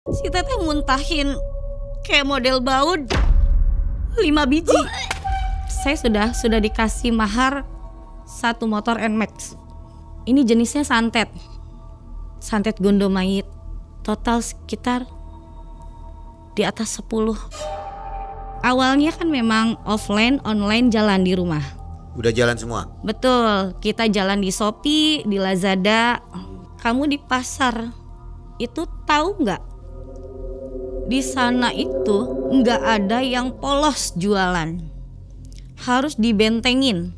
Si teteh muntahin kayak model baut 5 biji. Saya sudah dikasih mahar 1 motor NMAX. Ini jenisnya santet. Santet gondomait. Total sekitar di atas 10. Awalnya kan memang offline, online jalan di rumah. Udah jalan semua? Betul, kita jalan di Shopee, di Lazada. Kamu di pasar, itu tahu nggak? Di sana itu nggak ada yang polos jualan. Harus dibentengin.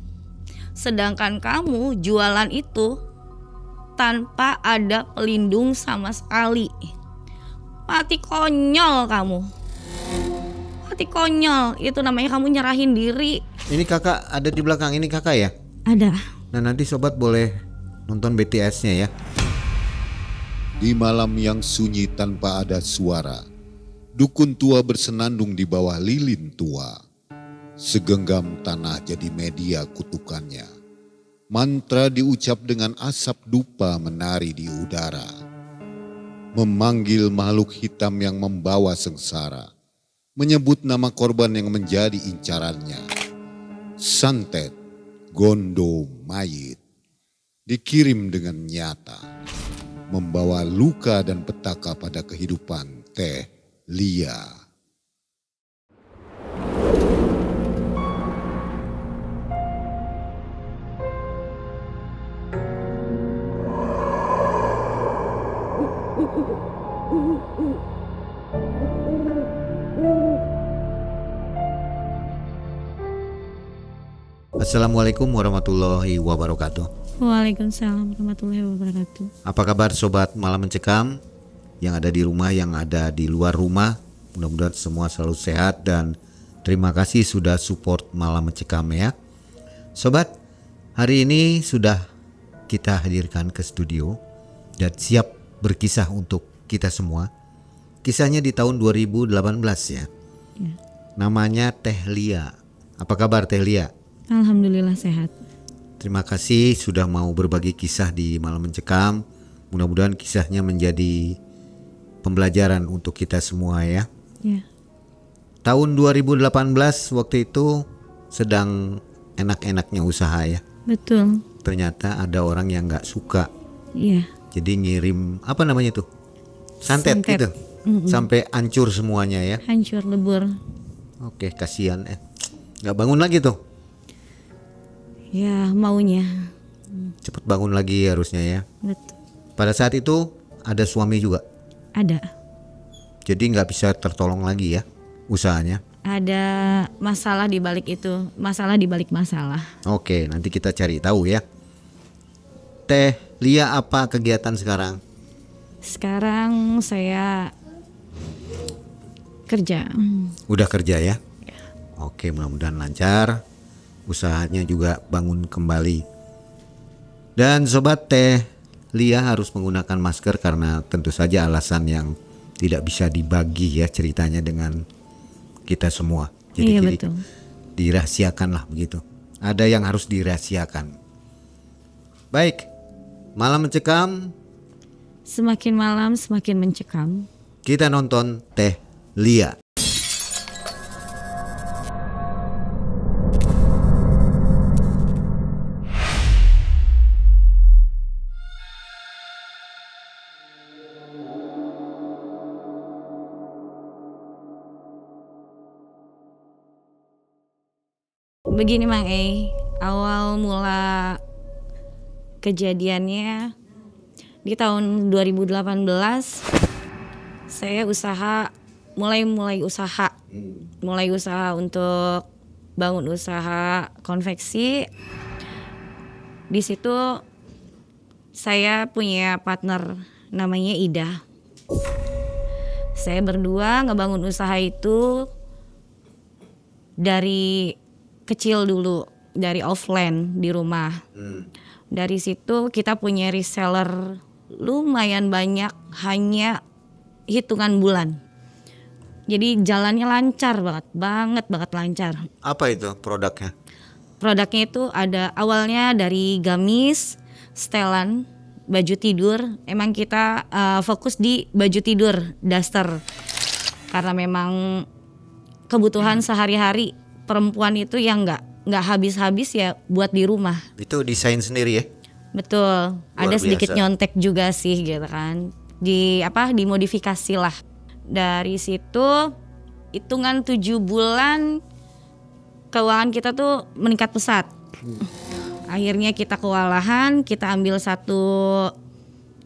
Sedangkan kamu jualan itu tanpa ada pelindung sama sekali. Mati konyol kamu. Mati konyol, itu namanya kamu nyerahin diri. Ini kakak ada di belakang, ini kakak ya? Ada. Nah nanti sobat boleh nonton BTS-nya ya. Di malam yang sunyi tanpa ada suara, dukun tua bersenandung di bawah lilin tua. Segenggam tanah jadi media kutukannya. Mantra diucap dengan asap dupa menari di udara. Memanggil makhluk hitam yang membawa sengsara. Menyebut nama korban yang menjadi incarannya. Santet, gondo, mayit. Dikirim dengan nyata. Membawa luka dan petaka pada kehidupan Teh Lia. Assalamualaikum warahmatullahi wabarakatuh. Waalaikumsalam warahmatullahi wabarakatuh. Apa kabar sobat Malam Mencekam yang ada di rumah, yang ada di luar rumah? Mudah-mudahan semua selalu sehat dan terima kasih sudah support Malam Mencekam ya. Sobat, hari ini sudah kita hadirkan ke studio dan siap berkisah untuk kita semua. Kisahnya di tahun 2018 ya. Namanya Teh Lia. Apa kabar Teh Lia? Alhamdulillah sehat. Terima kasih sudah mau berbagi kisah di Malam Mencekam. Mudah-mudahan kisahnya menjadi pembelajaran untuk kita semua ya. Ya. Tahun 2018 waktu itu sedang enak-enaknya usaha ya. Betul. Ternyata ada orang yang gak suka. Iya. Jadi ngirim apa namanya tuh? Santet. Gitu. Sampai hancur semuanya ya. Hancur lebur. Oke, kasihan Gak bangun lagi tuh. Ya maunya. Cepet bangun lagi harusnya ya. Betul. Pada saat itu ada suami juga. Ada. Jadi nggak bisa tertolong lagi ya usahanya. Ada masalah di balik itu. Masalah di balik masalah. Oke, nanti kita cari tahu ya. Teh Lia, apa kegiatan sekarang? Sekarang saya kerja. Udah kerja ya? Oke, mudah-mudahan lancar. Usahanya juga bangun kembali. Dan sobat, Teh Lia harus menggunakan masker karena tentu saja alasan yang tidak bisa dibagi ya ceritanya dengan kita semua. Jadi iya betul. Dirahasiakan lah begitu. Ada yang harus dirahasiakan. Baik, Malam Mencekam. Semakin malam semakin mencekam. Kita nonton Teh Lia. Begini Mang awal mula kejadiannya di tahun 2018 saya mulai usaha untuk bangun usaha konveksi. Di situ saya punya partner namanya Ida. Saya berdua ngebangun usaha itu dari kecil dulu, dari offline di rumah. Dari situ kita punya reseller lumayan banyak, hanya hitungan bulan. Jadi jalannya lancar banget lancar. Apa itu produknya? Produknya itu ada awalnya dari gamis, setelan baju tidur. Emang kita fokus di baju tidur, daster. Karena memang kebutuhan sehari-hari perempuan itu yang nggak habis-habis ya buat di rumah. Itu desain sendiri ya? Betul. Ada sedikit biasa. nyontek juga sih gitu kan. Dimodifikasi lah. Dari situ hitungan 7 bulan keuangan kita tuh meningkat pesat. Akhirnya kita kewalahan, kita ambil satu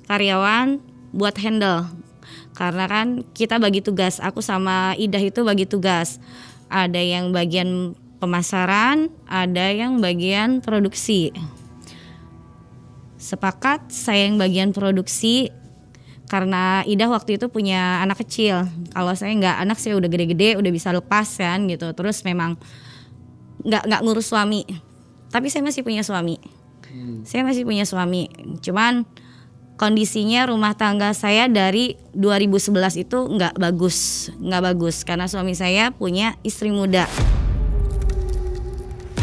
karyawan buat handle. Karena kan kita bagi tugas, aku sama Idah itu bagi tugas. Ada yang bagian pemasaran, ada yang bagian produksi. Sepakat saya yang bagian produksi karena Idah waktu itu punya anak kecil. Kalau saya nggak, anak saya udah gede-gede, udah bisa lepas kan gitu. Terus memang nggak ngurus suami. Tapi saya masih punya suami. Saya masih punya suami. Cuman kondisinya rumah tangga saya dari 2011 itu nggak bagus karena suami saya punya istri muda.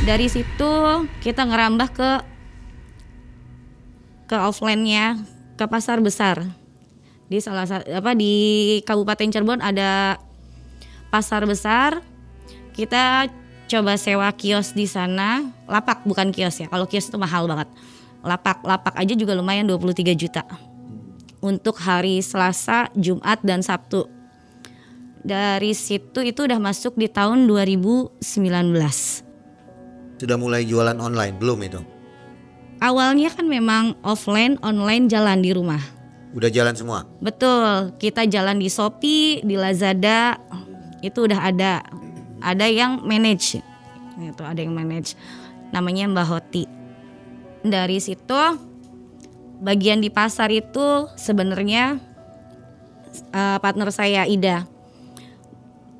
Dari situ kita ngerambah ke offline-nya, ke pasar besar. Di di Kabupaten Cirebon ada pasar besar. Kita coba sewa kios di sana, lapak bukan kios ya. Kalau kios itu mahal banget. Lapak aja juga lumayan 23 juta. Untuk hari Selasa, Jumat dan Sabtu. Dari situ itu udah masuk di tahun 2019. Sudah mulai jualan online belum itu? Awalnya kan memang offline, online jalan di rumah. Udah jalan semua? Betul, kita jalan di Shopee, di Lazada, itu udah ada. Ada yang manage, itu ada yang manage, namanya Mbak Hoti. Dari situ, bagian di pasar itu sebenarnya partner saya Ida.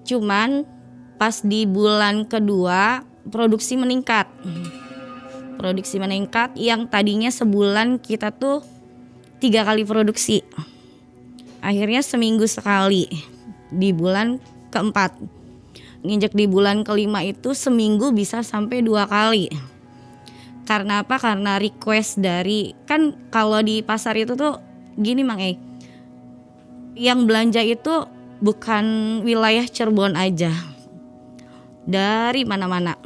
Cuman pas di bulan kedua produksi meningkat. Produksi meningkat yang tadinya sebulan kita tuh 3 kali produksi. Akhirnya seminggu sekali di bulan keempat. Nginjek di bulan kelima itu seminggu bisa sampai 2 kali. Karena apa? Karena request dari, kan kalau di pasar itu tuh gini Mang yang belanja itu bukan wilayah Cirebon aja, dari mana-mana.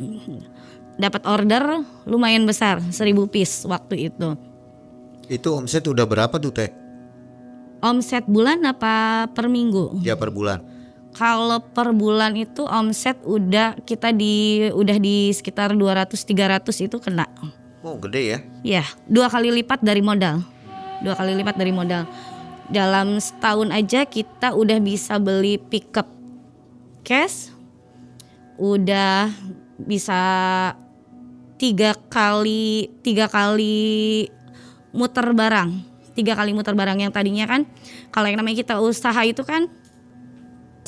Dapat order lumayan besar, 1000 piece waktu itu. Itu omset udah berapa tuh Teh? Omset bulan apa per minggu? Ya per bulan. Kalau per bulan itu omset udah di sekitar 200-300 itu kena. Oh gede ya? Ya, 2 kali lipat dari modal. 2 kali lipat dari modal. Dalam setahun aja kita udah bisa beli pickup cash. Udah bisa 3 kali muter barang. 3 kali muter barang yang tadinya kan kalau yang namanya kita usaha itu kan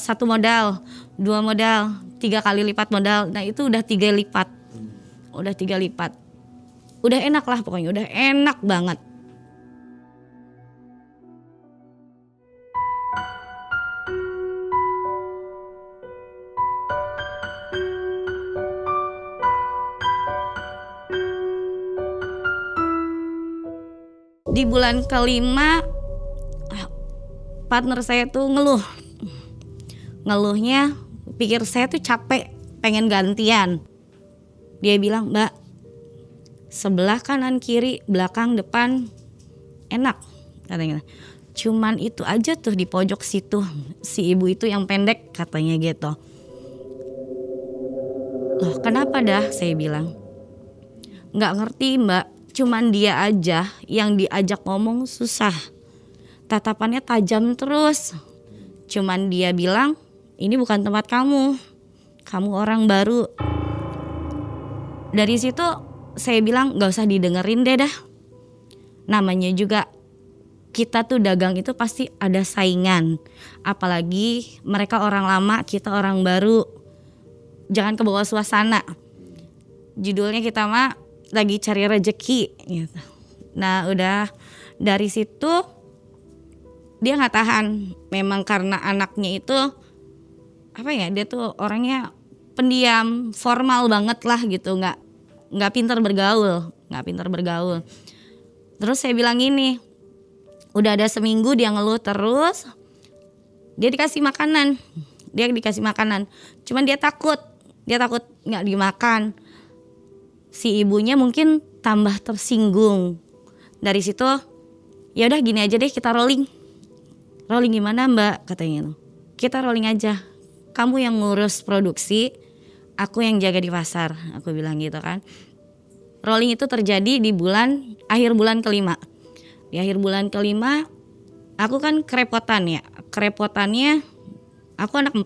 1 modal, 2 modal, 3 kali lipat modal. Nah itu udah 3 lipat. Udah 3 lipat. Udah enak lah pokoknya, udah enak banget. Di bulan kelima partner saya tuh ngeluhnya pikir saya tuh capek, pengen gantian. Dia bilang, Mbak, sebelah kanan kiri belakang depan enak katanya. Cuman itu aja tuh di pojok situ, si ibu itu yang pendek katanya gitu. Loh kenapa dah, saya bilang. Nggak ngerti Mbak, cuman dia aja yang diajak ngomong susah. Tatapannya tajam terus. Cuman dia bilang, ini bukan tempat kamu. Kamu orang baru. Dari situ saya bilang gak usah didengerin deh dah. Namanya juga kita tuh dagang itu pasti ada saingan. Apalagi mereka orang lama, kita orang baru. Jangan kebawa suasana. Judulnya kita mah lagi cari rezeki gitu. Nah udah dari situ dia nggak tahan. Memang karena anaknya itu apa ya, dia tuh orangnya pendiam, formal banget lah gitu, nggak pintar bergaul. Terus saya bilang gini, Udah ada seminggu dia ngeluh terus. Dia dikasih makanan. Cuman dia takut nggak dimakan. Si ibunya mungkin tambah tersinggung. Dari situ, ya udah gini aja deh, kita rolling. Rolling gimana Mbak, katanya. Kita rolling aja. Kamu yang ngurus produksi, aku yang jaga di pasar, aku bilang gitu kan. Rolling itu terjadi di akhir bulan kelima. Di akhir bulan kelima, aku kan kerepotannya aku anak 4.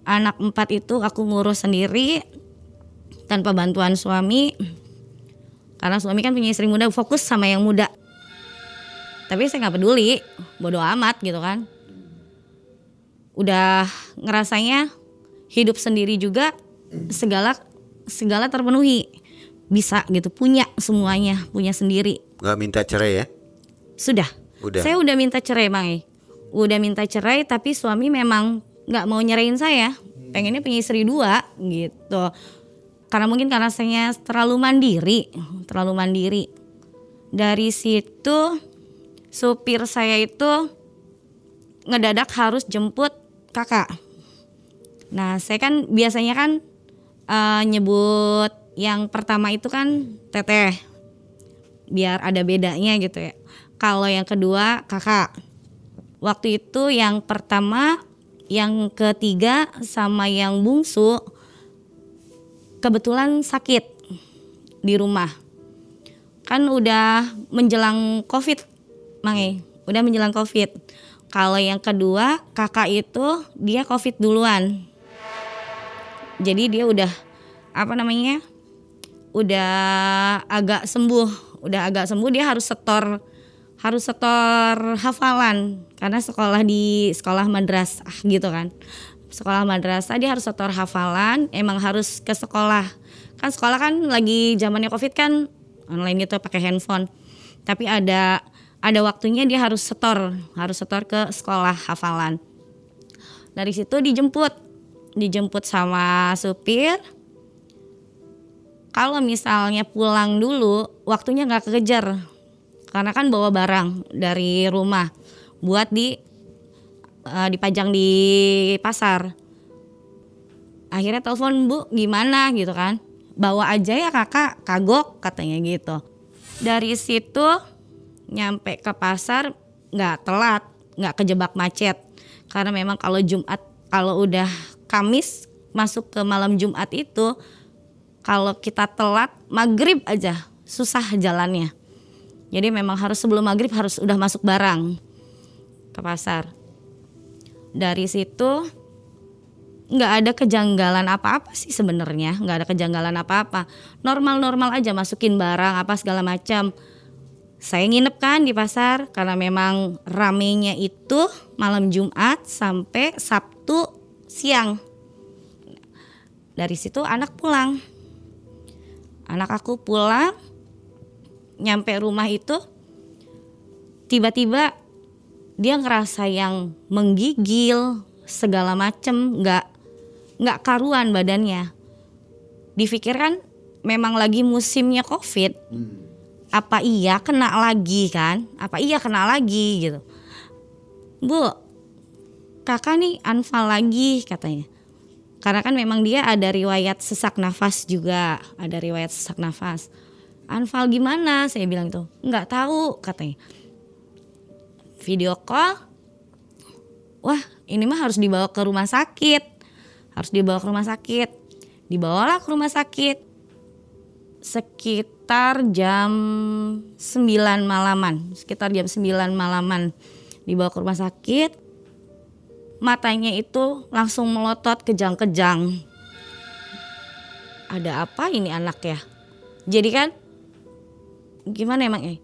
Anak 4 itu aku ngurus sendiri tanpa bantuan suami. Karena suami kan punya istri muda, fokus sama yang muda. Tapi saya gak peduli, bodo amat gitu kan. Udah ngerasanya hidup sendiri juga segala terpenuhi. Bisa gitu, punya semuanya, punya sendiri. Gak minta cerai ya? Sudah. Saya udah minta cerai Bang. Udah minta cerai tapi suami memang gak mau nyerahin saya. Pengennya punya istri 2 gitu. Karena saya terlalu mandiri. Dari situ supir saya itu ngedadak harus jemput kakak. Nah saya kan biasanya kan nyebut yang pertama itu kan teteh, biar ada bedanya gitu ya. Kalau yang kedua kakak. Waktu itu yang pertama, yang ketiga sama yang bungsu kebetulan sakit di rumah. Kan udah menjelang Covid, udah menjelang Covid. Kalau yang kedua kakak itu dia Covid duluan. Jadi dia udah udah agak sembuh dia harus setor hafalan karena sekolah madrasah gitu kan. Sekolah madrasah dia harus setor hafalan, emang harus ke sekolah. Kan sekolah kan lagi zamannya Covid kan online gitu pakai handphone. Tapi ada waktunya dia harus setor ke sekolah hafalan. Dari situ dijemput sama supir. Kalau misalnya pulang dulu, waktunya nggak kekejar, karena kan bawa barang dari rumah buat dipajang di pasar. Akhirnya telepon, Bu gimana gitu kan, bawa aja ya kakak, kagok katanya gitu. Dari situ nyampe ke pasar nggak telat, nggak kejebak macet, karena memang kalau udah Kamis masuk ke malam Jumat itu, kalau kita telat maghrib aja susah jalannya. Jadi memang harus sebelum maghrib harus udah masuk barang ke pasar. Dari situ nggak ada kejanggalan apa-apa sih sebenarnya, nggak ada kejanggalan apa-apa. Normal-normal aja masukin barang apa segala macam. Saya nginep kan di pasar karena memang ramenya itu malam Jumat sampai Sabtu siang. Dari situ anak aku pulang, nyampe rumah itu tiba-tiba dia ngerasa yang menggigil segala macem, nggak karuan badannya. Dipikirkan memang lagi musimnya Covid, apa iya kena lagi gitu. Bu, kakak nih anfal lagi katanya. Karena kan memang dia ada riwayat sesak nafas juga, Anfal gimana? Saya bilang itu, nggak tahu katanya. Video call, wah ini mah harus dibawa ke rumah sakit. Dibawalah ke rumah sakit. Sekitar jam 9 malaman. Dibawa ke rumah sakit. Matanya itu langsung melotot kejang-kejang. Ada apa ini anak ya? Jadi kan gimana emang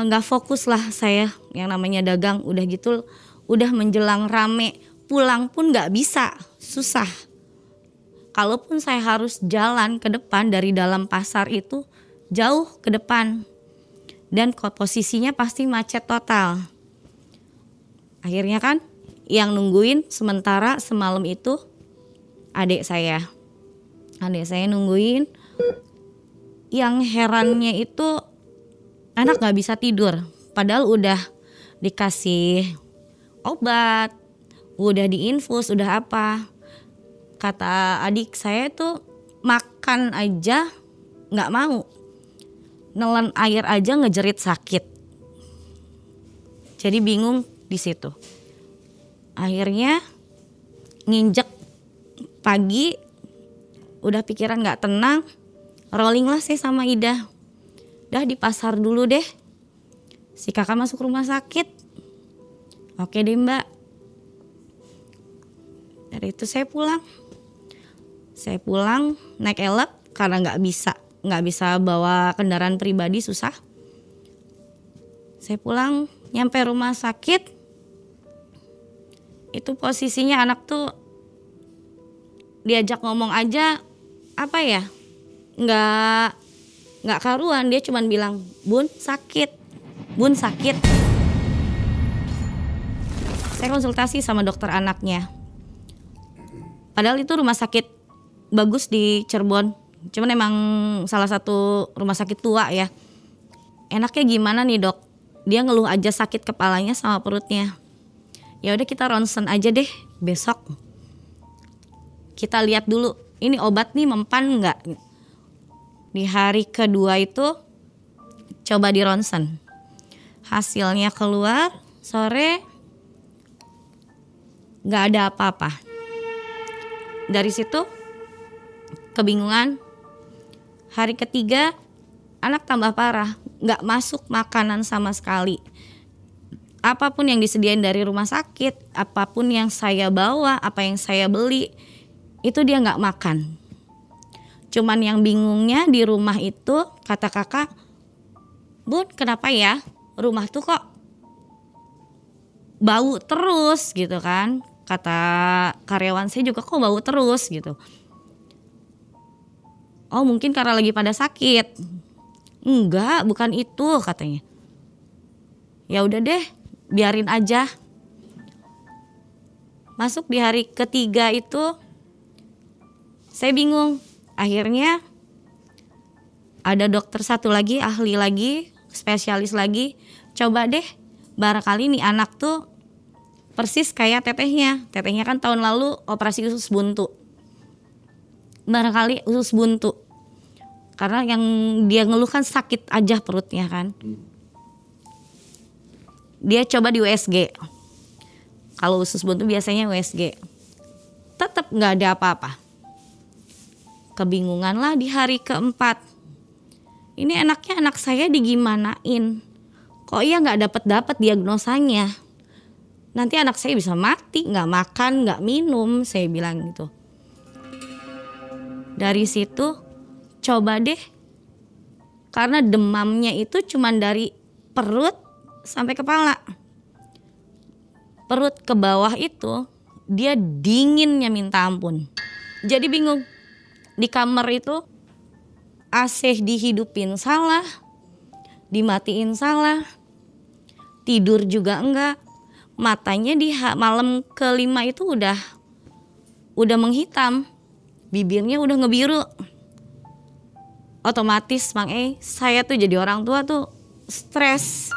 nggak fokus lah saya, yang namanya dagang udah gitu, udah menjelang rame, pulang pun nggak bisa, susah. Kalaupun saya harus jalan ke depan dari dalam pasar itu jauh ke depan, dan posisinya pasti macet total. Akhirnya kan yang nungguin sementara semalam itu adik saya nungguin. Yang herannya itu Anak gak bisa tidur, padahal udah dikasih obat, udah diinfus, udah apa. Kata adik saya tuh makan aja gak mau, nelen air aja ngejerit sakit. Jadi bingung di situ. Akhirnya nginjek pagi, udah pikiran gak tenang, rolling lah saya sama Ida. Dah di pasar dulu deh, si kakak masuk rumah sakit. Oke deh mbak. Dari itu saya pulang naik elep karena nggak bisa bawa kendaraan pribadi, susah. Saya pulang nyampe rumah sakit, itu posisinya anak tuh diajak ngomong aja apa ya, nggak karuan. Dia cuman bilang bun sakit. Saya konsultasi sama dokter anaknya, padahal itu rumah sakit bagus di Cirebon, cuman emang salah satu rumah sakit tua ya. Enaknya gimana nih dok? Dia ngeluh aja sakit kepalanya sama perutnya. Ya udah kita ronsen aja deh besok. Kita lihat dulu ini obat nih mempan nggak. Di hari kedua itu coba di ronsen. Hasilnya keluar sore nggak ada apa-apa. Dari situ kebingungan. Hari ketiga anak tambah parah, nggak masuk makanan sama sekali. Apapun yang disediain dari rumah sakit, apapun yang saya bawa, apa yang saya beli, itu dia nggak makan. Cuman yang bingungnya di rumah itu, kata kakak, bun kenapa ya rumah tuh kok bau terus gitu kan. Kata karyawan saya juga kok bau terus gitu. Oh mungkin karena lagi pada sakit. Enggak, bukan itu katanya. Ya udah deh, biarin aja. Masuk di hari ketiga itu saya bingung. Akhirnya ada dokter satu lagi, ahli lagi, spesialis lagi. Coba deh, barangkali nih anak tuh persis kayak tetehnya. Tetehnya kan tahun lalu operasi usus buntu. Barangkali usus buntu. Karena yang dia ngeluh kan sakit aja perutnya kan. Dia coba di USG. Kalau usus buntu biasanya USG. Tetap gak ada apa-apa. Kebingungan lah di hari keempat. Ini enaknya anak saya digimanain. Kok iya gak dapet diagnosanya. Nanti anak saya bisa mati, gak makan, gak minum, saya bilang gitu. Dari situ coba deh. Karena demamnya itu cuman dari perut sampai kepala. Perut ke bawah itu dia dinginnya minta ampun. Jadi bingung. Di kamar itu AC dihidupin salah, dimatiin salah, tidur juga enggak. Matanya di malam kelima itu udah menghitam, bibirnya udah ngebiru. Otomatis Mang saya tuh jadi orang tua tuh stres.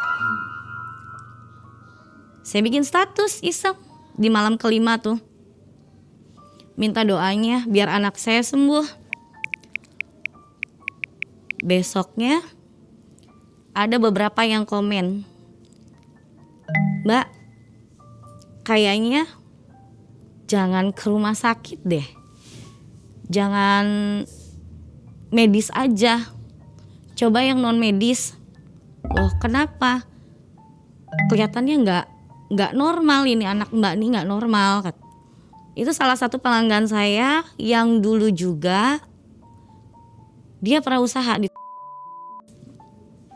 Saya bikin status iseng di malam kelima tuh. Minta doanya biar anak saya sembuh. Besoknya ada beberapa yang komen, Mbak, kayaknya jangan ke rumah sakit deh. Jangan medis aja. Coba yang non medis. Loh kenapa? Kelihatannya nggak normal ini anak Mbak nih, nggak normal. Itu salah satu pelanggan saya yang dulu juga dia pernah usaha di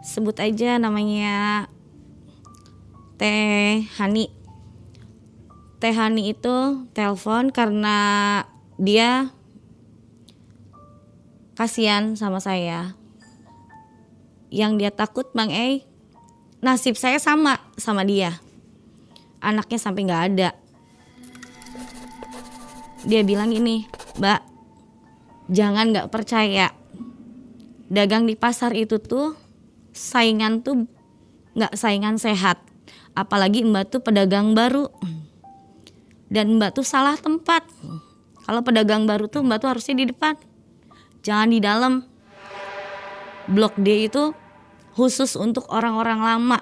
sebut aja namanya Teh Hani. Teh Hani itu telepon karena dia kasihan sama saya. Yang dia takut Bang nasib saya sama dia. Anaknya sampai nggak ada. Dia bilang gini, Mbak, jangan nggak percaya. Dagang di pasar itu tuh saingan tuh nggak saingan sehat. Apalagi Mbak tuh pedagang baru. Dan Mbak tuh salah tempat. Kalau pedagang baru tuh Mbak tuh harusnya di depan. Jangan di dalam. Blok D itu khusus untuk orang-orang lama.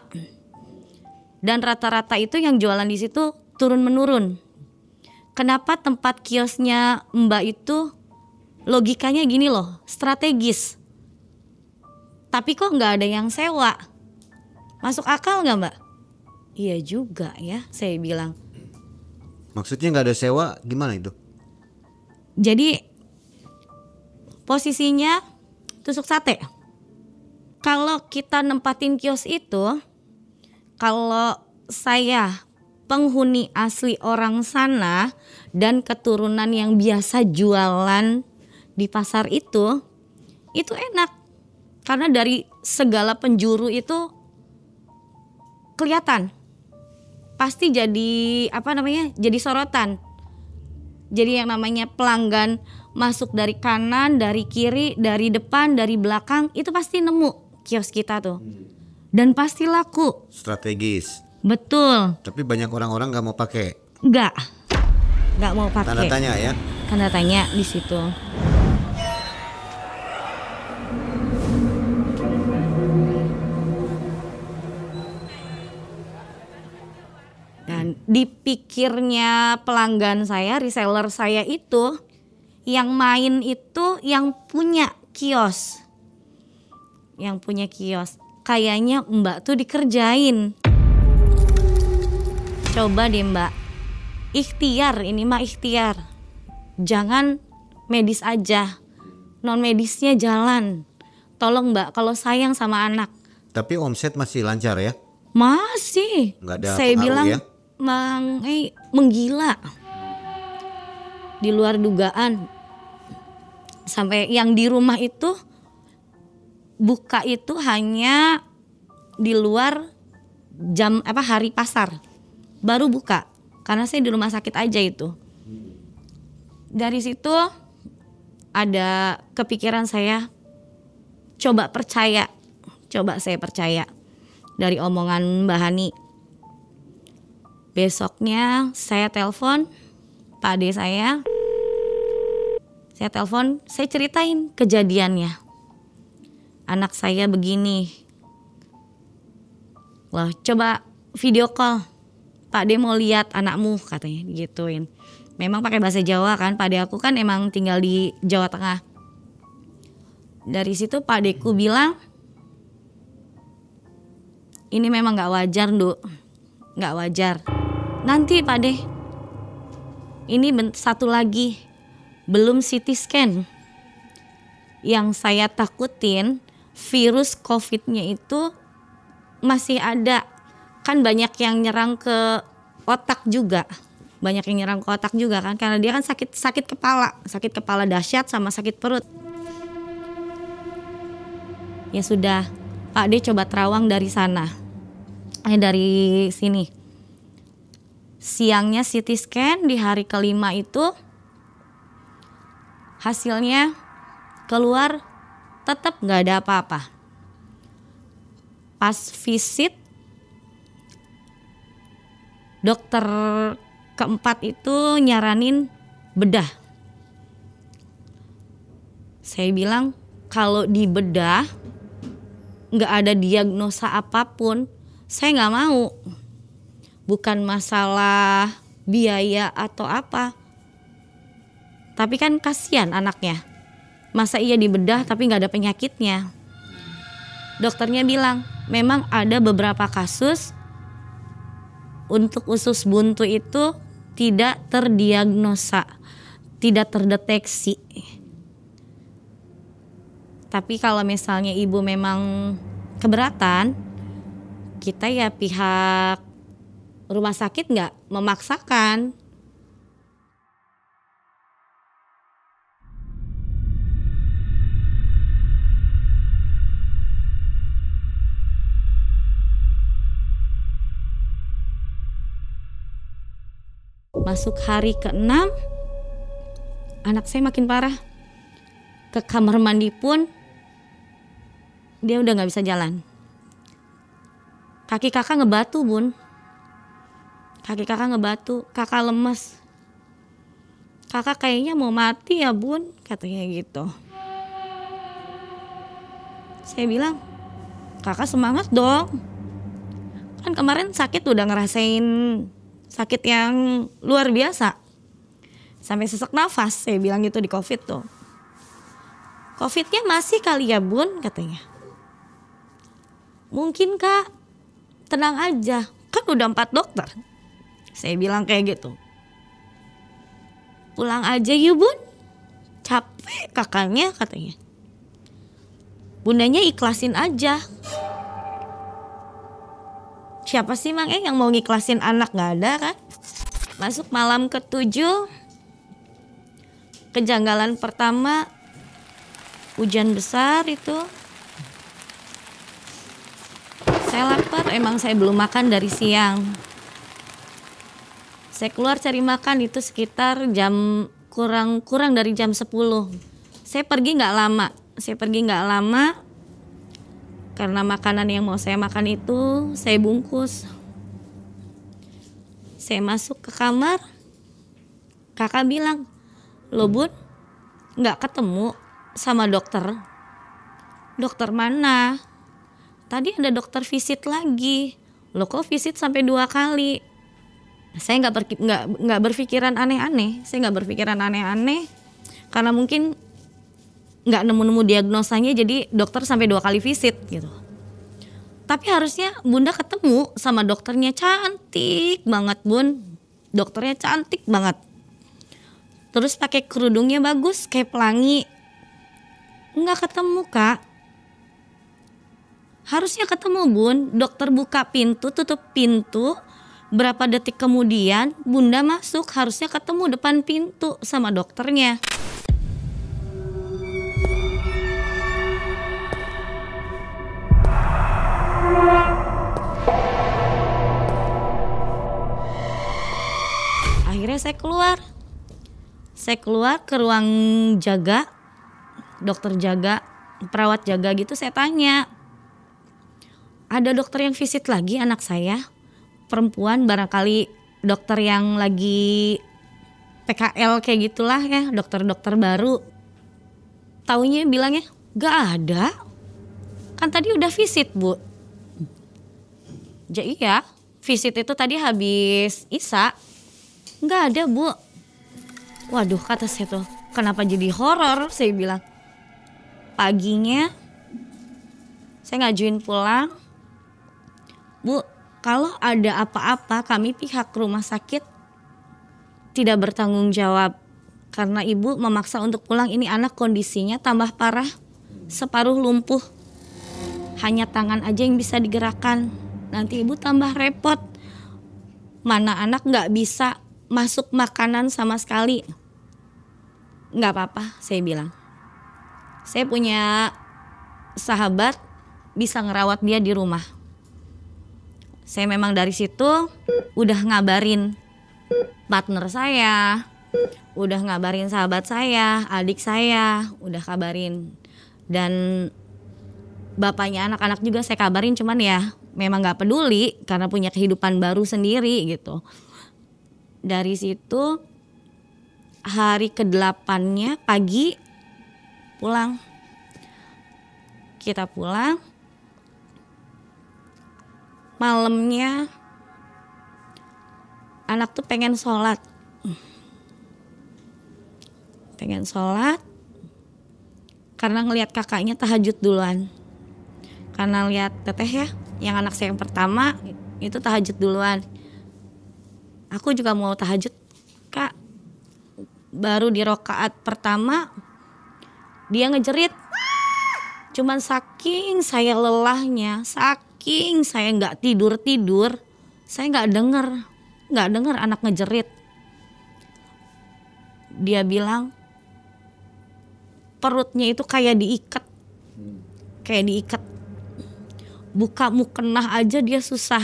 Dan rata-rata itu yang jualan di situ turun menurun. Kenapa tempat kiosnya Mbak itu logikanya gini loh, strategis. Tapi kok nggak ada yang sewa? Masuk akal nggak Mbak? Iya juga ya, saya bilang. Maksudnya nggak ada sewa, gimana itu? Jadi posisinya tusuk sate. Kalau kita nempatin kios itu, kalau saya penghuni asli orang sana dan keturunan yang biasa jualan di pasar itu enak. Karena dari segala penjuru itu kelihatan. Pasti jadi jadi sorotan. Jadi yang namanya pelanggan masuk dari kanan, dari kiri, dari depan, dari belakang, itu pasti nemu kios kita tuh. Dan pasti laku. Strategis. Betul. Tapi banyak orang-orang nggak mau pakai. Nggak mau pakai. Tanda tanya ya. Tanda tanya di situ. Dan dipikirnya pelanggan saya, reseller saya itu, yang main itu yang punya kios. Yang punya kios. Kayaknya Mbak tuh dikerjain. Coba deh Mbak. Ikhtiar, ini mah ikhtiar. Jangan medis aja. Non medisnya jalan. Tolong Mbak, kalau sayang sama anak. Tapi omset masih lancar ya? Masih. Nggak ada saya pengaruh bilang ya? Menggila. Di luar dugaan. Sampai yang di rumah itu buka itu hanya di luar jam hari pasar. Baru buka. Karena saya di rumah sakit aja itu. Dari situ ada kepikiran saya, coba saya percaya dari omongan Mbak Hani. Besoknya saya telepon Pak Ade saya telepon, saya ceritain kejadiannya. Anak saya begini. Loh, coba video call. Pak Ade mau lihat anakmu, katanya digituin. Memang pakai bahasa Jawa kan, Pak Ade aku kan emang tinggal di Jawa Tengah. Dari situ Pak Adeku bilang, ini memang gak wajar Nduk, gak wajar. Nanti Pak Ade, ini satu lagi, belum CT scan. Yang saya takutin virus COVID-nya itu masih ada. Kan banyak yang nyerang ke otak juga. Banyak yang nyerang ke otak juga kan, karena dia kan sakit kepala dahsyat sama sakit perut. Ya sudah, Pak D coba terawang dari sana. Dari sini. Siangnya CT scan di hari kelima itu hasilnya keluar tetap nggak ada apa-apa. Pas visit dokter keempat itu nyaranin bedah. Saya bilang kalau di bedah nggak ada diagnosa apapun, saya nggak mau. Bukan masalah biaya atau apa, tapi kan kasihan anaknya. Masa iya dibedah tapi nggak ada penyakitnya. Dokternya bilang memang ada beberapa kasus untuk usus buntu itu tidak terdiagnosa, tidak terdeteksi. Tapi kalau misalnya ibu memang keberatan, kita ya pihak rumah sakit nggak memaksakan. Masuk hari ke-6, anak saya makin parah. Ke kamar mandi pun dia udah nggak bisa jalan. Kaki kakak ngebatu bun. Kaki kakak ngebatu, kakak lemes. Kakak kayaknya mau mati ya bun, katanya gitu. Saya bilang, kakak semangat dong. Kan kemarin sakit udah ngerasain sakit yang luar biasa. Sampai sesak nafas, saya bilang gitu di COVID tuh. COVID-nya masih kali ya bun, katanya. Mungkin kak, tenang aja, kan udah 4 dokter. Saya bilang kayak gitu. Pulang aja yuk bun, capek kakaknya, katanya. Bundanya ikhlasin aja. Siapa sih Mang yang mau ngiklasin anak, gak ada kan? Masuk malam ke-7, kejanggalan pertama, hujan besar itu. Saya lapar, emang saya belum makan dari siang. Saya keluar cari makan itu sekitar jam kurang dari jam 10. Saya pergi nggak lama karena makanan yang mau saya makan itu saya bungkus. Saya masuk ke kamar, kakak bilang, "Loh bun, nggak ketemu sama dokter?" "Dokter mana?" "Tadi ada dokter visit lagi." "Loh kok visit sampai 2 kali?" Saya nggak berpikiran aneh-aneh. Saya nggak berpikiran aneh-aneh karena mungkin nggak nemu diagnosanya, jadi dokter sampai 2 kali visit gitu. Tapi harusnya bunda ketemu sama dokternya, cantik banget bun. Dokternya cantik banget. Terus pakai kerudungnya bagus kayak pelangi. Nggak ketemu kak. Harusnya ketemu bun. Dokter buka pintu, tutup pintu. Berapa detik kemudian bunda masuk, harusnya ketemu depan pintu sama dokternya. Akhirnya saya keluar ke ruang jaga, dokter jaga, perawat jaga gitu. Saya tanya, ada dokter yang visit lagi anak saya? Perempuan, barangkali dokter yang lagi PKL kayak gitulah ya, dokter-dokter baru. Taunya bilangnya gak ada, kan tadi udah visit bu. Jadi iya, visit itu tadi habis Isya. Gak ada bu. Waduh, kata saya tuh, kenapa jadi horor? Saya bilang. Paginya saya ngajuin pulang, bu, kalau ada apa-apa kami pihak rumah sakit tidak bertanggung jawab. Karena ibu memaksa untuk pulang, ini anak kondisinya tambah parah, separuh lumpuh. Hanya tangan aja yang bisa digerakkan. Nanti ibu tambah repot. Mana anak gak bisa masuk makanan sama sekali. Gak apa-apa, saya bilang. Saya punya sahabat bisa ngerawat dia di rumah. Saya memang dari situ udah ngabarin partner saya, udah ngabarin sahabat saya, adik saya, udah kabarin. Dan bapaknya anak-anak juga saya kabarin, cuman ya memang gak peduli karena punya kehidupan baru sendiri gitu. Dari situ hari ke-8-nya pagi pulang. Kita pulang. Malamnya anak tuh pengen sholat karena ngelihat kakaknya tahajud duluan. Karena lihat teteh ya, yang anak saya yang pertama itu tahajud duluan. Aku juga mau tahajud kak. Baru di rakaat pertama dia ngejerit. Cuman saking saya lelahnya, saking saya nggak tidur, saya nggak dengar anak ngejerit. Dia bilang perutnya itu kayak diikat, buka mukenah aja dia susah.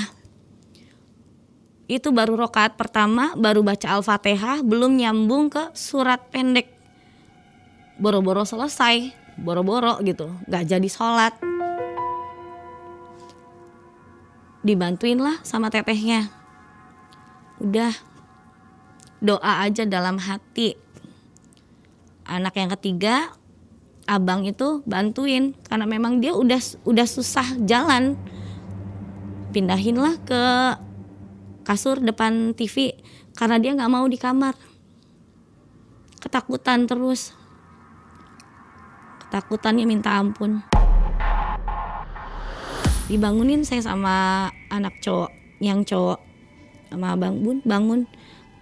Itu baru rakaat pertama, baru baca Al-Fatihah, belum nyambung ke surat pendek. Boro-boro selesai, boro-boro gitu, nggak jadi sholat. dibantuin lah sama tetehnya. Udah doa aja dalam hati. Anak yang ketiga, abang itu bantuin karena memang dia udah susah jalan. Pindahinlah ke kasur depan TV karena dia nggak mau di kamar. Ketakutan terus. Ketakutannya minta ampun. Dibangunin saya sama anak cowok, yang cowok, sama abang, bun bangun,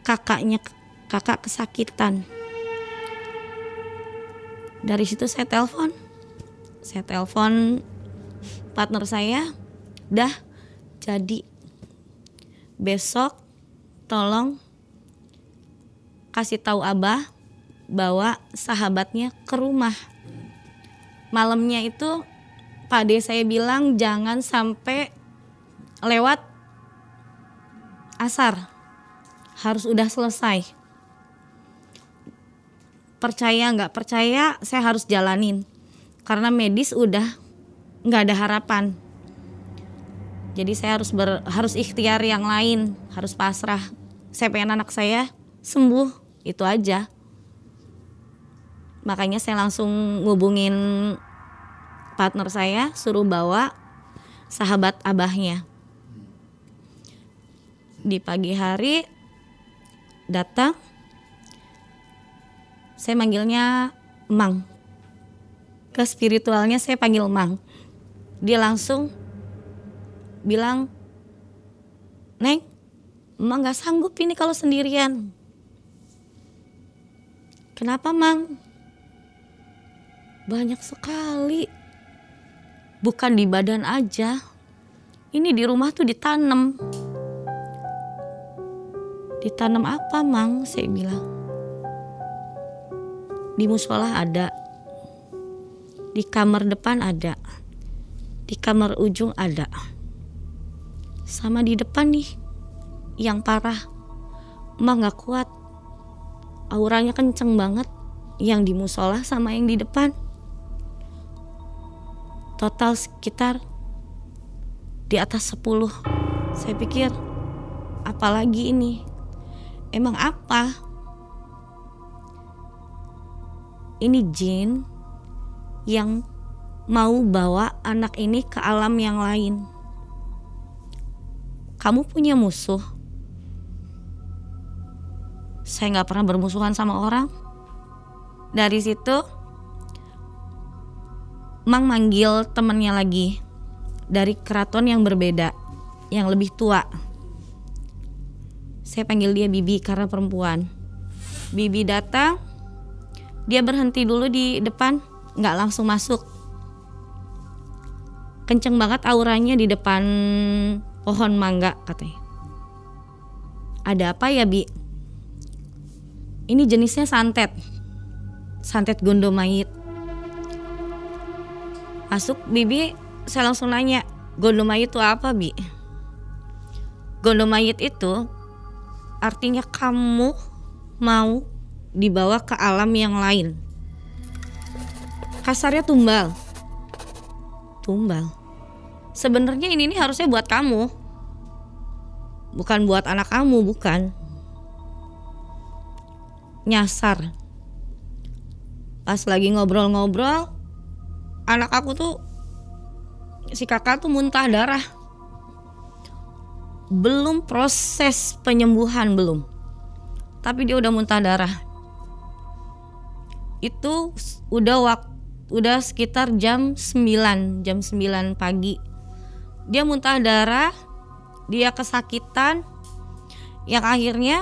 kakak kesakitan. Dari situ saya telepon partner saya, dah jadi besok tolong kasih tahu abah bawa sahabatnya ke rumah. Malamnya itu Pak D saya bilang jangan sampai lewat asar, harus udah selesai. Percaya nggak percaya saya harus jalanin karena medis udah nggak ada harapan. Jadi saya harus ikhtiar yang lain, harus pasrah. Saya pengen anak saya sembuh, itu aja. Makanya saya langsung ngubungin partner saya, suruh bawa sahabat abahnya. Di pagi hari datang, saya manggilnya Mang. Ke spiritualnya saya panggil Mang. Dia langsung bilang, Neng, Mang gak sanggup ini kalau sendirian. Kenapa Mang? Banyak sekali. Bukan di badan aja. Ini di rumah tuh ditanam. Ditanam apa Mang? Saya bilang. Di musola ada. Di kamar depan ada. Di kamar ujung ada. Sama di depan nih. Yang parah. Mang gak kuat. Auranya kenceng banget. Yang di musola sama yang di depan. Total sekitar di atas 10. Saya pikir, apalagi ini? Emang apa? Ini jin yang mau bawa anak ini ke alam yang lain. Kamu punya musuh? Saya gak pernah bermusuhan sama orang. Dari situ Mang manggil temannya lagi dari keraton yang berbeda, yang lebih tua. Saya panggil dia Bibi karena perempuan. Bibi datang, dia berhenti dulu di depan, nggak langsung masuk. Kenceng banget auranya di depan pohon mangga katanya. Ada apa ya Bi? Ini jenisnya santet gondomayit. Masuk Bibi, saya langsung nanya, gondomayit itu apa Bi? Gondomayit itu artinya kamu mau dibawa ke alam yang lain. Kasarnya tumbal. Sebenarnya ini harusnya buat kamu, bukan buat anak kamu, bukan. Nyasar. Pas lagi ngobrol-ngobrol, anak aku tuh, si kakak tuh muntah darah. Belum proses penyembuhan, belum. Tapi dia udah muntah darah. Itu udah sekitar jam 9 pagi. Dia muntah darah, dia kesakitan. Yang akhirnya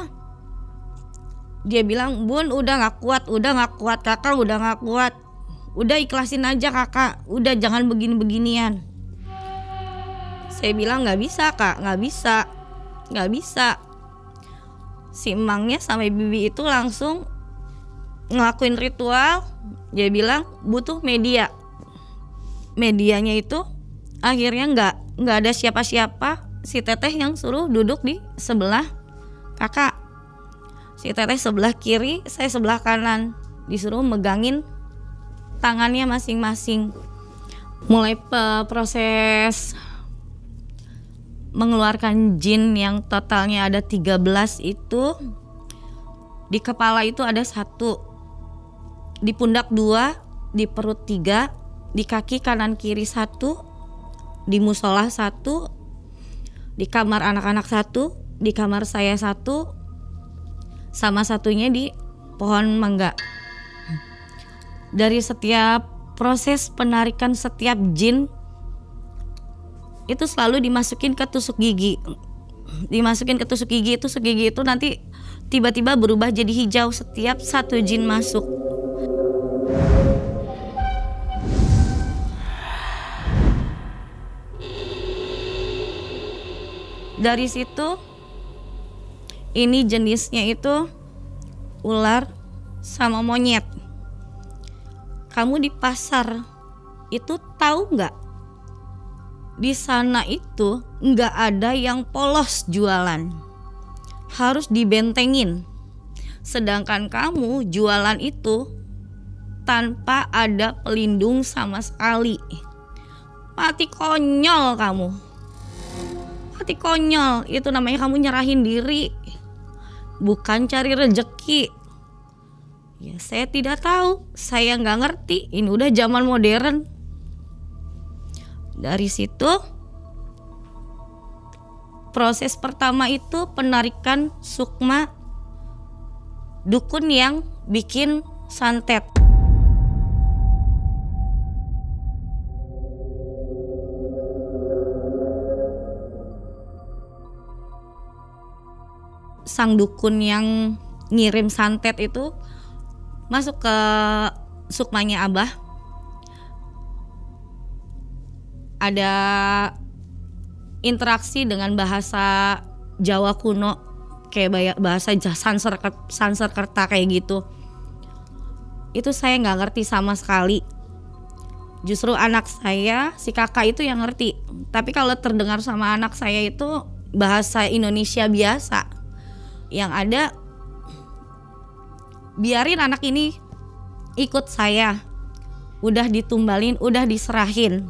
dia bilang, Bun udah gak kuat kakak, udah gak kuat. Udah ikhlasin aja kakak, udah jangan begini-beginian. Saya bilang gak bisa kak, gak bisa. Si emangnya sama Bibi itu langsung ngelakuin ritual. Dia bilang butuh media. Medianya itu akhirnya nggak ada siapa-siapa. Si teteh yang suruh duduk di sebelah kakak. Si teteh sebelah kiri, saya sebelah kanan. Disuruh megangin tangannya masing-masing. Mulai proses mengeluarkan jin yang totalnya ada 13 itu. Di kepala itu ada 1, di pundak 2, di perut 3, di kaki kanan kiri 1, di musola 1, di kamar anak-anak 1, di kamar saya 1, sama satunya di pohon mangga. Dari setiap proses penarikan setiap jin itu selalu dimasukin ke tusuk gigi. Dimasukin ke tusuk gigi itu nanti tiba-tiba berubah jadi hijau setiap 1 jin masuk. Dari situ ini jenisnya itu ular sama monyet. Kamu di pasar itu tahu nggak? Di sana itu nggak ada yang polos jualan, harus dibentengin. Sedangkan kamu jualan itu tanpa ada pelindung sama sekali. Mati konyol kamu. Mati konyol, itu namanya kamu nyerahin diri, bukan cari rejeki. Ya saya tidak tahu, saya nggak ngerti, ini udah zaman modern. Dari situ proses pertama itu penarikan sukma dukun yang bikin santet. Sang dukun yang ngirim santet itu masuk ke sukmanya Abah. Ada interaksi dengan bahasa Jawa kuno, kayak bahasa Sansekerta kayak gitu. Itu saya nggak ngerti sama sekali. Justru anak saya, si kakak itu yang ngerti. Tapi kalau terdengar sama anak saya itu bahasa Indonesia biasa. Yang ada, biarin anak ini ikut saya. Udah ditumbalin, udah diserahin.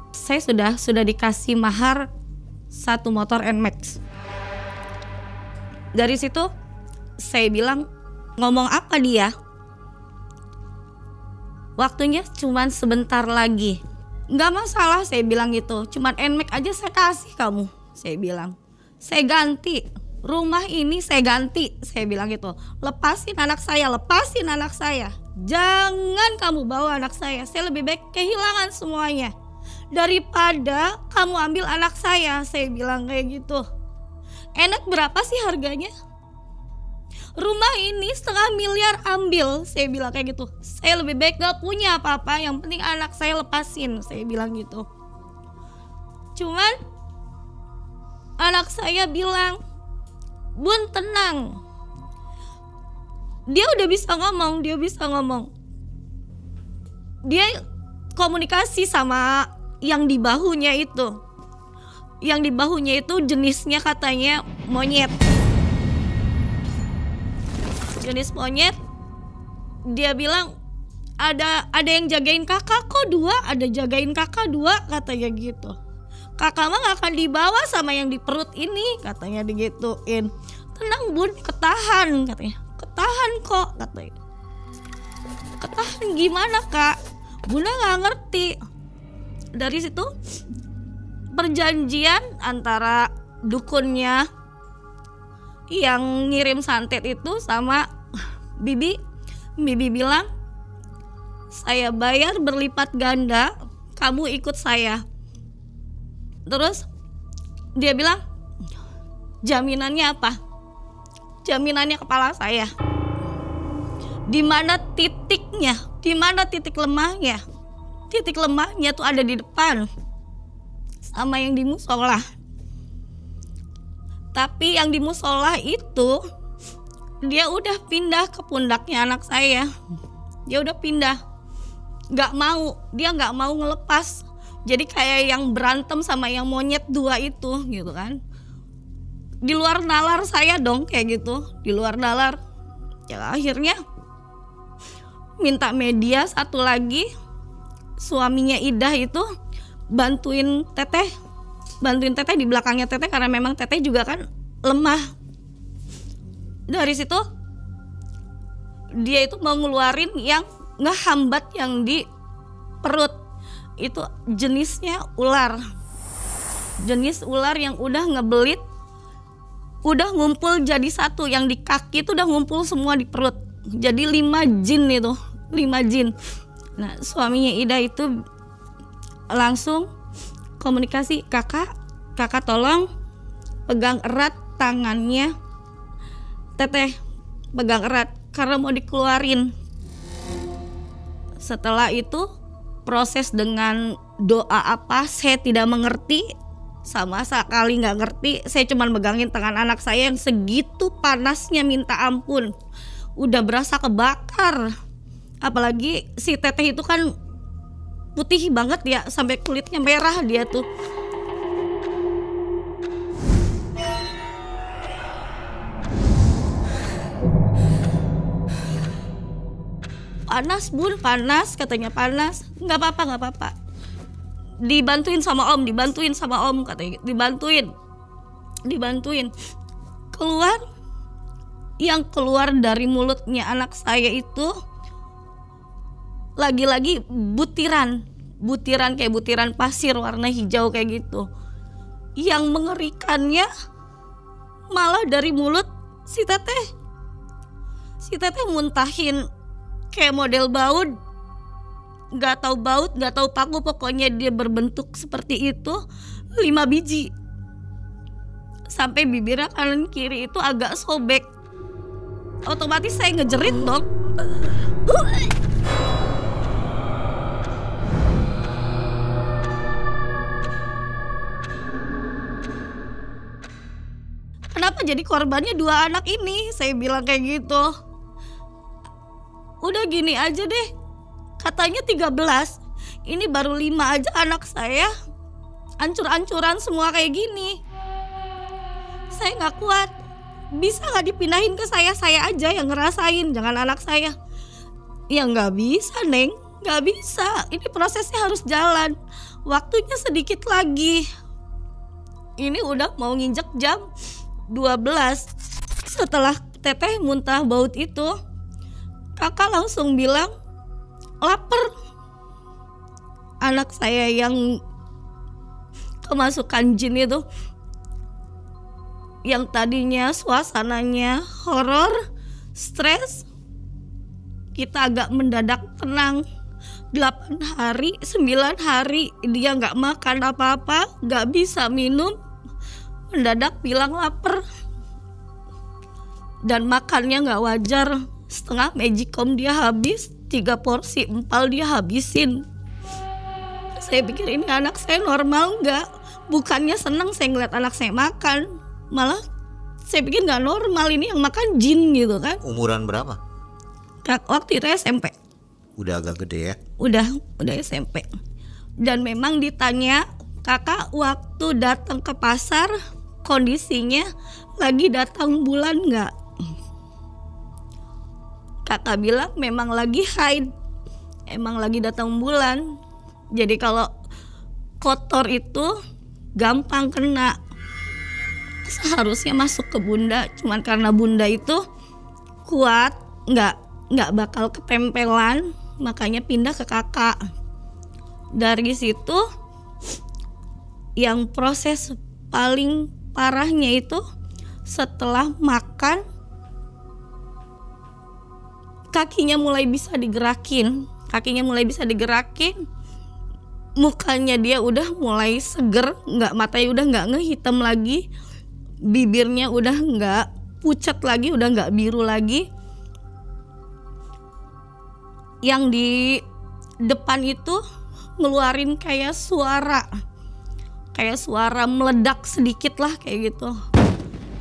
Saya sudah dikasih mahar 1 motor NMAX. Dari situ saya bilang, ngomong apa dia? Waktunya cuman sebentar lagi. Nggak masalah, saya bilang gitu. Cuman NMAX aja saya kasih kamu, saya bilang. Saya ganti rumah ini, saya ganti, saya bilang gitu. Lepasin anak saya, lepasin anak saya. Jangan kamu bawa anak saya lebih baik kehilangan semuanya daripada kamu ambil anak saya bilang kayak gitu. Enak berapa sih harganya? Rumah ini 1,5 miliar ambil, saya bilang kayak gitu. Saya lebih baik gak punya apa-apa, yang penting anak saya lepasin, saya bilang gitu. Cuman anak saya bilang, Bun tenang. Dia udah bisa ngomong, Dia komunikasi sama yang di bahunya itu. Yang di bahunya itu jenisnya katanya monyet. Jenis monyet. Dia bilang ada yang jagain kakak kok 2, ada jagain kakak 2 katanya gitu. Kakak mah gak akan dibawa sama yang di perut ini, katanya digituin. Tenang Bun, ketahan katanya. Ketahan kok katanya. Ketahan gimana kak? Bunda gak ngerti. Dari situ perjanjian antara dukunnya yang ngirim santet itu sama Bibi. Bibi bilang, saya bayar berlipat ganda, kamu ikut saya. Terus dia bilang, jaminannya apa? Jaminannya kepala saya. Di mana titiknya? Di mana titik lemahnya? Titik lemahnya tuh ada di depan sama yang di musola. Tapi yang di musola itu dia udah pindah ke pundaknya anak saya. Dia udah pindah. Dia nggak mau ngelepas. Jadi kayak yang berantem sama yang monyet 2 itu gitu kan. Di luar nalar saya dong kayak gitu. Di luar nalar. Ya akhirnya minta media satu lagi. Suaminya Idah itu bantuin teteh bantuin teteh di belakangnya teteh karena memang teteh juga kan lemah. Dari situ dia itu mau ngeluarin yang ngehambat yang di perut. Itu jenisnya ular. Jenis ular yang udah ngebelit, udah ngumpul jadi satu. Yang di kaki itu udah ngumpul semua di perut. Jadi 5 jin itu, 5 jin. Nah, suaminya Ida itu langsung komunikasi, kakak tolong pegang erat tangannya teteh, pegang erat karena mau dikeluarin. Setelah itu proses dengan doa apa saya tidak mengerti, sama sekali nggak ngerti. Saya cuma megangin tangan anak saya yang segitu panasnya minta ampun, udah berasa kebakar. Apalagi si teteh itu kan putih banget ya, sampai kulitnya merah dia tuh. Panas bun, panas, katanya panas. Nggak apa-apa. Dibantuin sama om katanya, dibantuin. Yang keluar dari mulutnya anak saya itu lagi-lagi butiran kayak butiran pasir warna hijau kayak gitu. Yang mengerikannya malah dari mulut si teteh muntahin kayak model baut, nggak tahu paku, pokoknya dia berbentuk seperti itu 5 biji. Sampai bibirnya kanan kiri itu agak sobek. Otomatis saya ngejerit dong. Kenapa jadi korbannya 2 anak ini? Saya bilang kayak gitu. Udah gini aja deh, katanya 13, ini baru 5 aja anak saya ancur-ancuran semua kayak gini. Saya gak kuat, bisa gak dipindahin ke saya aja yang ngerasain, jangan anak saya. Ya gak bisa Neng, gak bisa, ini prosesnya harus jalan, waktunya sedikit lagi. Ini udah mau nginjek jam 12. Setelah teteh muntah baut itu, kakak langsung bilang lapar. Anak saya yang kemasukan jin itu, yang tadinya suasananya horor, stres, kita agak mendadak tenang. 8 hari, 9 hari dia gak makan apa-apa, gak bisa minum, mendadak bilang lapar. Dan makannya gak wajar. Setengah magicom dia habis, 3 porsi empal dia habisin. Saya pikir ini anak saya normal nggak? Bukannya senang saya ngeliat anak saya makan, malah saya pikir nggak normal, ini yang makan jin gitu kan. Umuran berapa? Waktu itu SMP. Udah agak gede ya? Udah SMP. Dan memang ditanya, kakak waktu datang ke pasar kondisinya lagi datang bulan nggak? Kakak bilang memang lagi haid, emang lagi datang bulan. Jadi kalau kotor itu gampang kena. Seharusnya masuk ke bunda, cuman karena bunda itu kuat, nggak bakal ketempelan, makanya pindah ke kakak. Dari situ yang proses paling parahnya itu setelah makan, kakinya mulai bisa digerakin, mukanya dia udah mulai seger, matanya udah nggak ngehitam lagi, bibirnya udah nggak pucat lagi, udah nggak biru lagi. Yang di depan itu ngeluarin kayak suara meledak sedikit lah kayak gitu.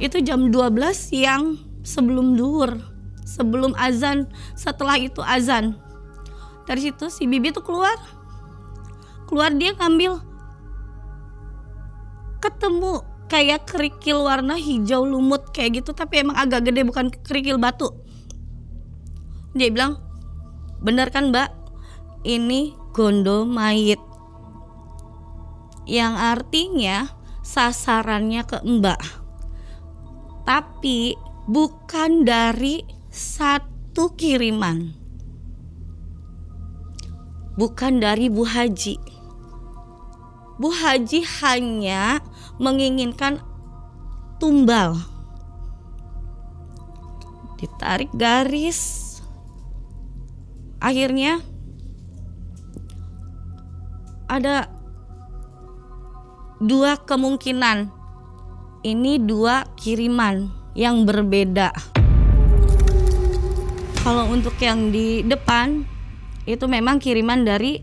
Itu jam 12 siang sebelum duhur, sebelum azan. Setelah itu azan. Dari situ si bibi tuh keluar dia ngambil, ketemu kayak kerikil warna hijau lumut kayak gitu, tapi emang agak gede, bukan kerikil batu. Dia bilang, bener kan mbak, ini gondo mayit, yang artinya sasarannya ke Mbak. Tapi bukan dari satu kiriman. Bukan dari Bu Haji. Bu Haji hanya menginginkan tumbal. Ditarik garis. Akhirnya ada dua kemungkinan. Ini dua kiriman yang berbeda. Kalau untuk yang di depan itu memang kiriman dari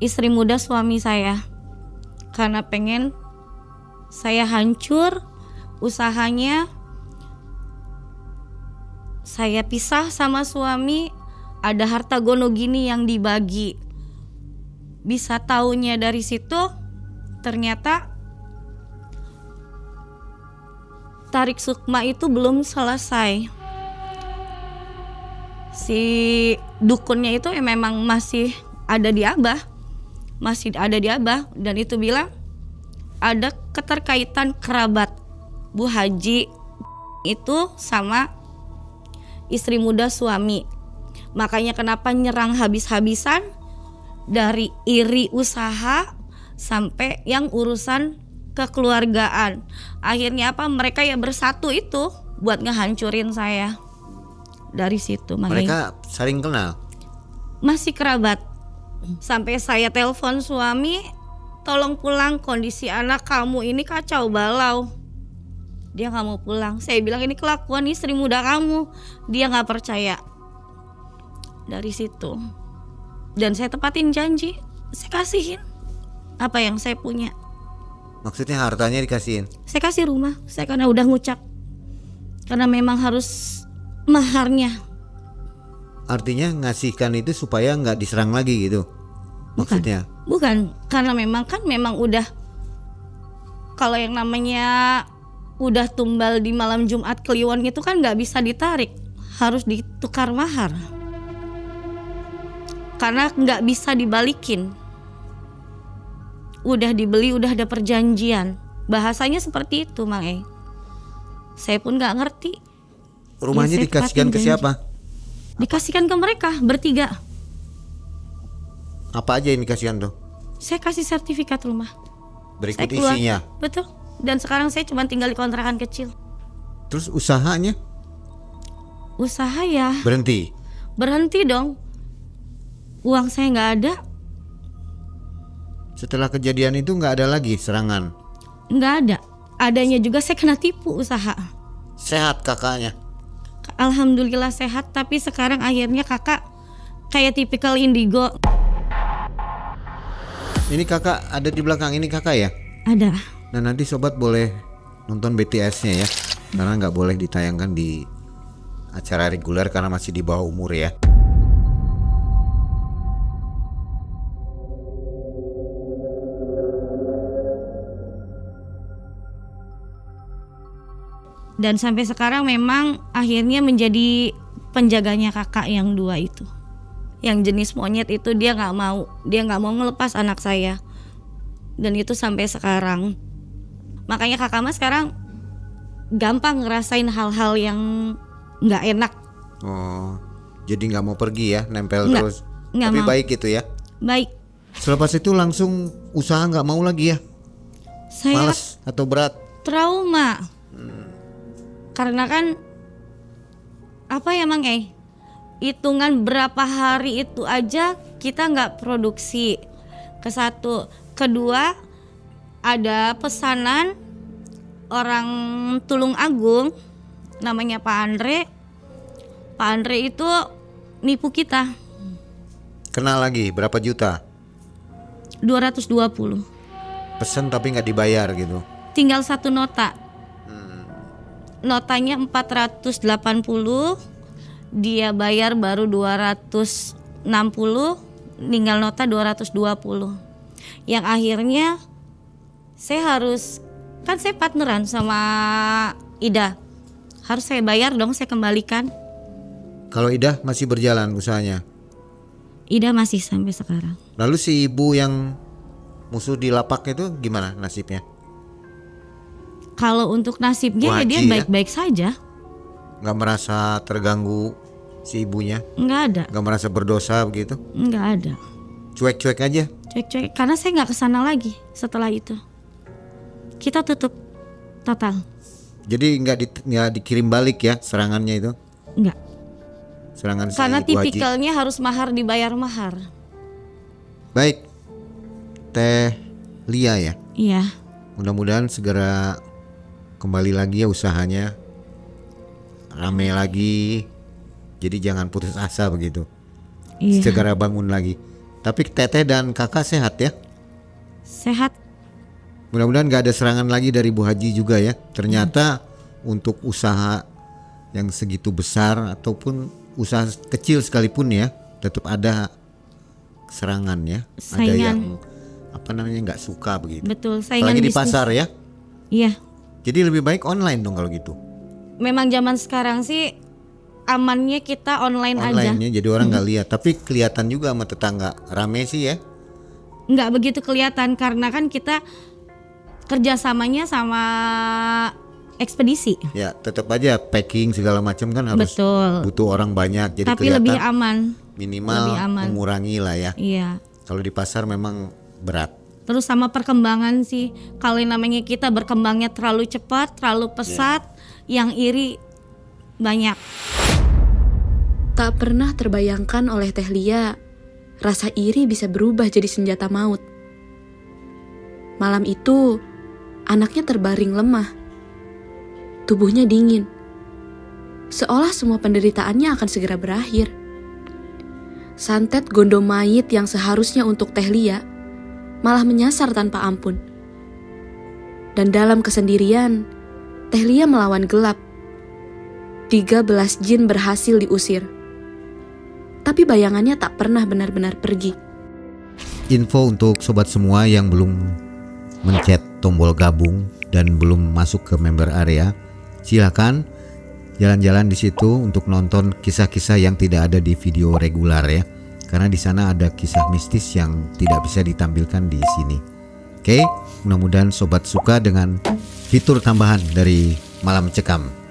istri muda suami saya. Karena pengen saya hancur usahanya, saya pisah sama suami, ada harta gono gini yang dibagi. Bisa taunya dari situ ternyata tarik sukma itu belum selesai. Si dukunnya itu memang masih ada di Abah. Dan itu bilang ada keterkaitan kerabat Bu Haji itu sama istri muda suami. Makanya kenapa nyerang habis-habisan, dari iri usaha sampai yang urusan kekeluargaan. Akhirnya apa, mereka ya bersatu itu buat ngehancurin saya. Dari situ Mereka saling kenal? Masih kerabat. Sampai saya telepon suami, tolong pulang, kondisi anak kamu ini kacau balau. Dia gak mau pulang. Saya bilang ini kelakuan istri muda kamu. Dia gak percaya. Dari situ. Dan saya tepatin janji, saya kasihin apa yang saya punya. Maksudnya hartanya dikasihin? Saya kasih rumah, saya karena udah ngucap. Karena memang harus maharnya. Artinya ngasihkan itu supaya nggak diserang lagi gitu maksudnya? Bukan, karena memang udah, kalau yang namanya udah tumbal di malam Jumat Kliwon itu kan nggak bisa ditarik, harus ditukar mahar. Karena nggak bisa dibalikin. Udah dibeli, udah ada perjanjian. Bahasanya seperti itu, Mang E. Saya pun nggak ngerti. Rumahnya Ya, dikasihkan ke siapa? Dikasihkan ke mereka bertiga. Apa aja yang dikasihkan tuh? Saya kasih sertifikat rumah. Berikut Saya keluar. isinya? Betul. Dan sekarang saya cuma tinggal di kontrakan kecil. Terus usahanya? Usaha ya Berhenti dong. Uang saya nggak ada. Setelah kejadian itu nggak ada lagi serangan? Nggak ada. Adanya juga saya kena tipu usaha. Sehat kakaknya? Alhamdulillah sehat. Tapi sekarang akhirnya kakak kayak tipikal indigo. Ini kakak ada di belakang ini kakak ya? Ada. Nah nanti sobat boleh nonton BTS-nya ya, karena nggak boleh ditayangkan di acara reguler karena masih di bawah umur ya. Dan sampai sekarang memang akhirnya menjadi penjaganya kakak yang dua itu. Yang jenis monyet itu dia nggak mau ngelepas anak saya. Dan itu sampai sekarang. Makanya kakak mas sekarang gampang ngerasain hal-hal yang nggak enak. Oh, jadi nggak mau pergi ya, nempel Nggak, terus. nggak Tapi mau. baik gitu ya. Baik. Selepas itu langsung usaha nggak mau lagi ya? Saya Males atau berat? trauma. Karena kan apa ya Mang hitungan berapa hari itu aja kita nggak produksi. Kesatu, kedua ada pesanan orang Tulung Agung namanya Pak Andre. Pak Andre itu nipu kita Kena lagi berapa juta? 220. Pesen tapi nggak dibayar gitu. Tinggal satu nota. Notanya 480, dia bayar baru 260, tinggal nota 220. Yang akhirnya saya harus, kan saya partneran sama Ida, harus saya bayar dong, saya kembalikan. Kalau Ida masih berjalan usahanya? Ida masih sampai sekarang. Lalu si ibu yang musuh di lapak itu gimana nasibnya? Kalau untuk nasibnya ya dia baik-baik saja. Nggak merasa terganggu si ibunya? Nggak ada. Nggak merasa berdosa begitu? Nggak ada. Cuek-cuek aja? Cuek-cuek, karena saya nggak kesana lagi setelah itu. Kita tutup total. Jadi nggak dikirim balik ya serangannya itu? Nggak. Serangan si karena Bu Haji. tipikalnya harus mahar dibayar mahar. Baik, Teh Lia ya. Iya. Mudah-mudahan segera kembali lagi ya usahanya, rame lagi. Jadi jangan putus asa begitu. Iya. Segera bangun lagi. Tapi Teteh dan Kakak sehat ya? Sehat. Mudah-mudahan gak ada serangan lagi dari Bu Haji juga ya. Ternyata untuk usaha yang segitu besar ataupun usaha kecil sekalipun ya, tetap ada serangan ya. Saingan. Ada yang apa namanya nggak suka begitu. Betul, saingan apalagi di bisnis. pasar ya. Iya. Jadi lebih baik online dong kalau gitu. Memang zaman sekarang sih amannya kita online aja. Online-nya jadi orang nggak lihat, tapi kelihatan juga sama tetangga. Rame sih ya. Nggak begitu kelihatan karena kan kita kerjasamanya sama ekspedisi. Ya tetap aja packing segala macam kan harus Betul. butuh orang banyak. Jadi Tapi kelihatan lebih aman. minimal lebih aman. mengurangi lah ya. Iya. Kalau di pasar memang berat. Terus sama perkembangan sih, kalau namanya kita berkembangnya terlalu cepat, terlalu pesat, yang iri banyak. Tak pernah terbayangkan oleh Teh Lia, rasa iri bisa berubah jadi senjata maut. Malam itu, anaknya terbaring lemah. Tubuhnya dingin. Seolah semua penderitaannya akan segera berakhir. Santet gondom mayit yang seharusnya untuk Teh Lia malah menyasar tanpa ampun. Dan dalam kesendirian, Teh Lia melawan gelap. 13 jin berhasil diusir. Tapi bayangannya tak pernah benar-benar pergi. Info untuk sobat semua yang belum mencet tombol gabung dan belum masuk ke member area, silakan jalan-jalan di situ untuk nonton kisah-kisah yang tidak ada di video regular ya. Karena di sana ada kisah mistis yang tidak bisa ditampilkan di sini. Oke, mudah-mudahan sobat suka dengan fitur tambahan dari Malam Cekam.